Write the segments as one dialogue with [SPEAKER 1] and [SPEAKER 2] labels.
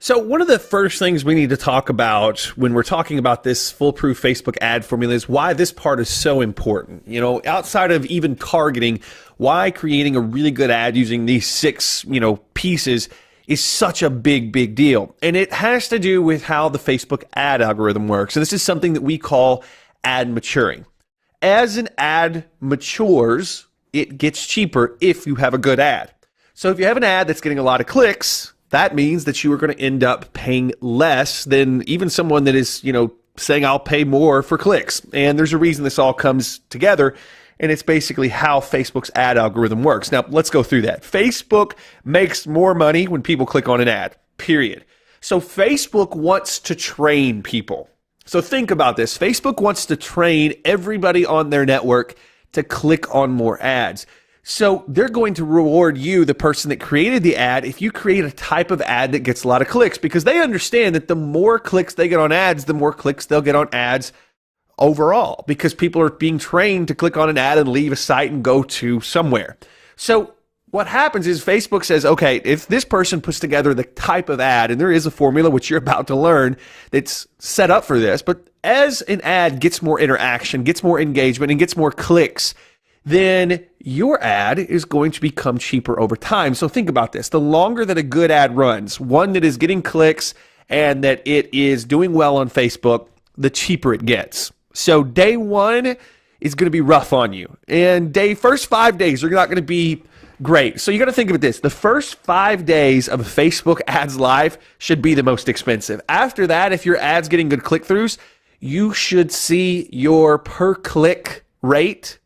[SPEAKER 1] So one of the first things we need to talk about when we're talking about this foolproof Facebook ad formula is why this part is so important. You know, outside of even targeting, why creating a really good ad using these six, pieces is such a big deal. And it has to do with how the Facebook ad algorithm works. And this is something that we call ad maturing. As an ad matures, it gets cheaper if you have a good ad. So if you have an ad that's getting a lot of clicks, that means that you are going to end up paying less than even someone that is, saying I'll pay more for clicks. And there's a reason this all comes together, and it's basically how Facebook's ad algorithm works. Now, let's go through that. Facebook makes more money when people click on an ad, period. So Facebook wants to train people. So think about this. Facebook wants to train everybody on their network to click on more ads. So they're going to reward you, the person that created the ad, if you create a type of ad that gets a lot of clicks, because they understand that the more clicks they get on ads, the more clicks they'll get on ads overall, because people are being trained to click on an ad and leave a site and go to somewhere. So what happens is Facebook says, okay, if this person puts together the type of ad, and there is a formula which you're about to learn that's set up for this, but as an ad gets more interaction, gets more engagement, and gets more clicks, then your ad is going to become cheaper over time. So think about this. The longer that a good ad runs, one that is getting clicks and that it is doing well on Facebook, the cheaper it gets. So day one is going to be rough on you. And first 5 days are not going to be great. So you got to think of this. The first 5 days of a Facebook ads live should be the most expensive. After that, if your ad's getting good click-throughs, you should see your per click rate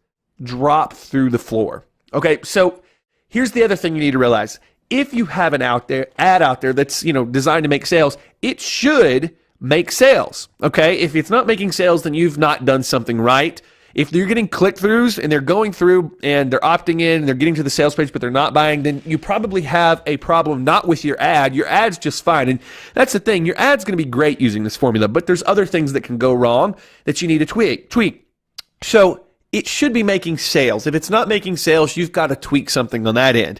[SPEAKER 1] drop through the floor. Okay, so here's the other thing you need to realize. If you have an ad out there that's, designed to make sales, it should make sales. Okay, if it's not making sales, then you've not done something right. If you're getting click-throughs and they're going through and they're opting in and they're getting to the sales page but they're not buying, then you probably have a problem not with your ad. Your ad's just fine. And that's the thing. Your ad's going to be great using this formula, but there's other things that can go wrong that you need to tweak. So it should be making sales. If it's not making sales, you've got to tweak something on that end.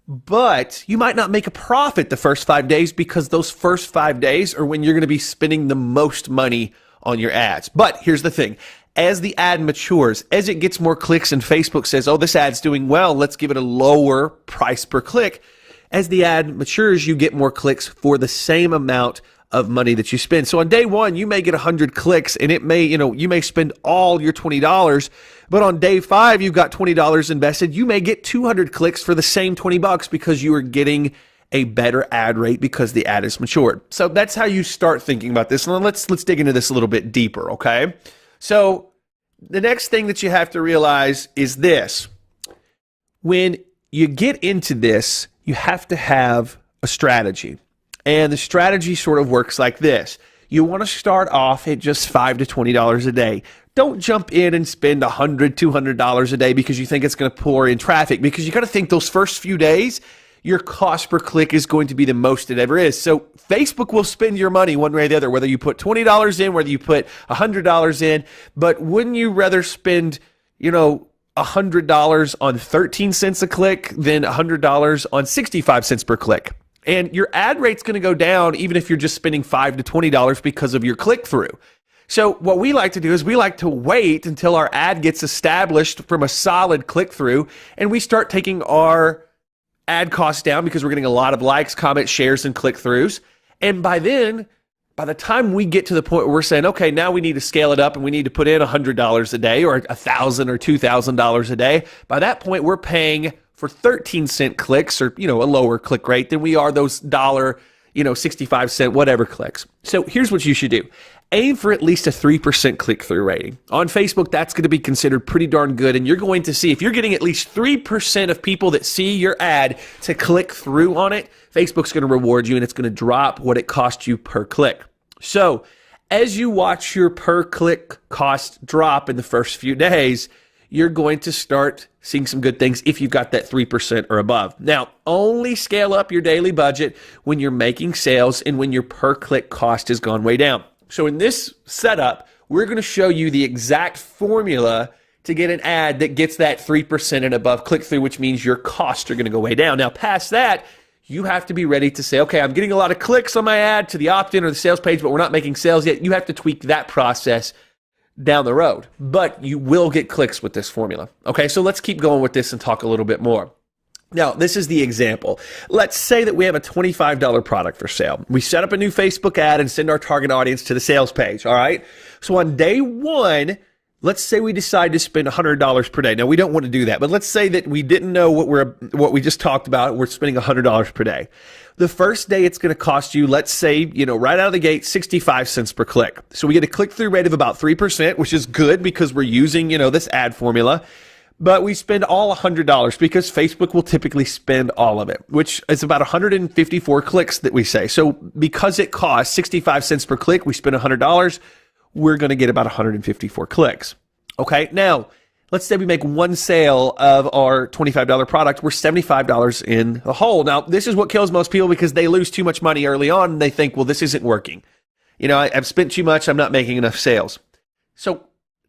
[SPEAKER 1] But you might not make a profit the first 5 days because those first 5 days are when you're going to be spending the most money on your ads. But here's the thing. As the ad matures, as it gets more clicks and Facebook says, oh, this ad's doing well, let's give it a lower price per click. As the ad matures, you get more clicks for the same amount of money that you spend. So on day one, you may get 100 clicks and it may, you may spend all your $20, but on day 5, you've got $20 invested. You may get 200 clicks for the same $20 because you are getting a better ad rate because the ad is matured. So that's how you start thinking about this. And let's dig into this a little bit deeper, okay? So the next thing that you have to realize is this. When you get into this, you have to have a strategy. And the strategy sort of works like this. You want to start off at just $5 to $20 a day. Don't jump in and spend $100, $200 a day because you think it's going to pour in traffic, because you got to think those first few days, your cost per click is going to be the most it ever is. So Facebook will spend your money one way or the other, whether you put $20 in, whether you put $100 in. But wouldn't you rather spend, $100 on 13 cents a click than $100 on 65 cents per click? And your ad rate's going to go down even if you're just spending $5 to $20 because of your click-through. So what we like to do is we like to wait until our ad gets established from a solid click-through, and we start taking our ad costs down because we're getting a lot of likes, comments, shares, and click-throughs. And by the time we get to the point where we're saying, okay, now we need to scale it up and we need to put in $100 a day or $1,000 or $2,000 a day, by that point we're paying for 13-cent clicks or, a lower click rate than we are those dollar, 65-cent whatever clicks. So here's what you should do. Aim for at least a 3% click-through rating. On Facebook, that's going to be considered pretty darn good, and you're going to see, if you're getting at least 3% of people that see your ad to click through on it, Facebook's going to reward you, and it's going to drop what it costs you per click. So as you watch your per click cost drop in the first few days, you're going to start seeing some good things if you've got that 3% or above. Now, only scale up your daily budget when you're making sales and when your per click cost has gone way down. So in this setup, we're going to show you the exact formula to get an ad that gets that 3% and above click through, which means your costs are going to go way down. Now, past that, you have to be ready to say, okay, I'm getting a lot of clicks on my ad to the opt-in or the sales page, but we're not making sales yet. You have to tweak that process down the road, but you will get clicks with this formula. Okay, so let's keep going with this and talk a little bit more. Now, this is the example. Let's say that we have a $25 product for sale. We set up a new Facebook ad and send our target audience to the sales page, all right? So on day one, let's say we decide to spend $100 per day. Now, we don't want to do that, but let's say that we didn't know what we just talked about. We're spending $100 per day. The first day, it's going to cost you, let's say, right out of the gate, 65 cents per click. So we get a click-through rate of about 3%, which is good because we're using, this ad formula. But we spend all $100 because Facebook will typically spend all of it, which is about 154 clicks that we say. So because it costs 65 cents per click, we spend $100. We're going to get about 154 clicks. Okay, now let's say we make one sale of our $25 product. We're $75 in the hole. Now, this is what kills most people because they lose too much money early on and they think, well, this isn't working. I've spent too much. I'm not making enough sales. So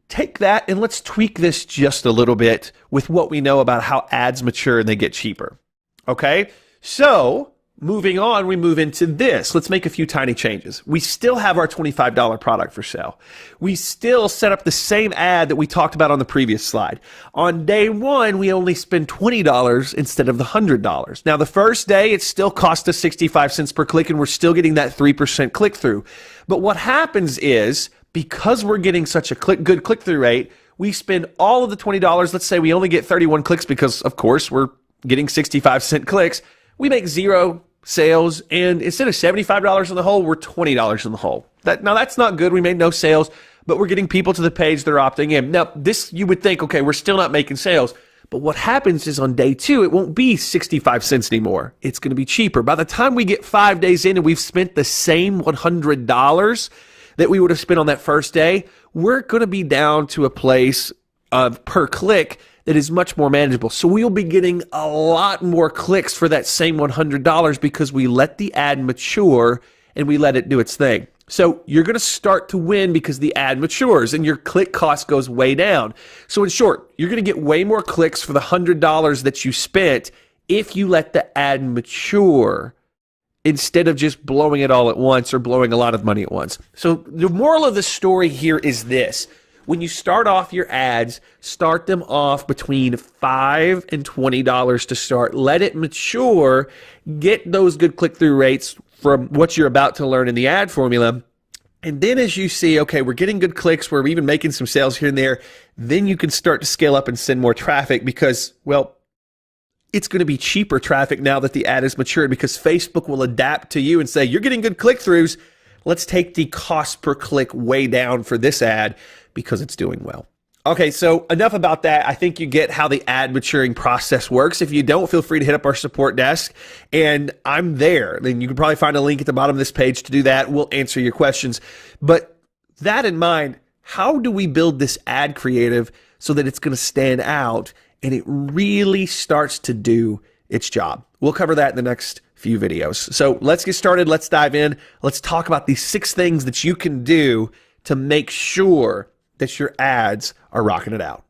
[SPEAKER 1] take that and let's tweak this just a little bit with what we know about how ads mature and they get cheaper. Okay, so moving on, we move into this. Let's make a few tiny changes. We still have our $25 product for sale. We still set up the same ad that we talked about on the previous slide. On day one, we only spend $20 instead of the $100. Now, the first day, it still cost us 65 cents per click, and we're still getting that 3% click-through. But what happens is, because we're getting such a good click-through rate, we spend all of the $20. Let's say we only get 31 clicks because, of course, we're getting 65-cent clicks. We make 0 sales, and instead of $75 in the hole, we're $20 in the hole. Now, that's not good. We made no sales, but we're getting people to the page. They're opting in. Now, this, you would think, okay, we're still not making sales. But what happens is on day two, it won't be 65 cents anymore. It's going to be cheaper. By the time we get 5 days in and we've spent the same $100 that we would have spent on that first day, we're going to be down to a place of per click that is much more manageable. So we'll be getting a lot more clicks for that same $100 because we let the ad mature and we let it do its thing. So you're going to start to win because the ad matures and your click cost goes way down. So in short, you're going to get way more clicks for the $100 that you spent if you let the ad mature instead of just blowing it all at once or blowing a lot of money at once. So the moral of the story here is this. When you start off your ads, start them off between $5 and $20 to start. Let it mature. Get those good click-through rates from what you're about to learn in the ad formula. And then as you see, okay, we're getting good clicks, we're even making some sales here and there, then you can start to scale up and send more traffic because, well, it's going to be cheaper traffic now that the ad is matured because Facebook will adapt to you and say, you're getting good click-throughs. Let's take the cost per click way down for this ad because it's doing well. Okay, so enough about that. I think you get how the ad maturing process works. If you don't, feel free to hit up our support desk, and I'm there. Then you can probably find a link at the bottom of this page to do that. We'll answer your questions. But that in mind, how do we build this ad creative so that it's going to stand out and it really starts to do its job? We'll cover that in the next few videos. So let's get started. Let's dive in. Let's talk about these 6 things that you can do to make sure that your ads are rocking it out.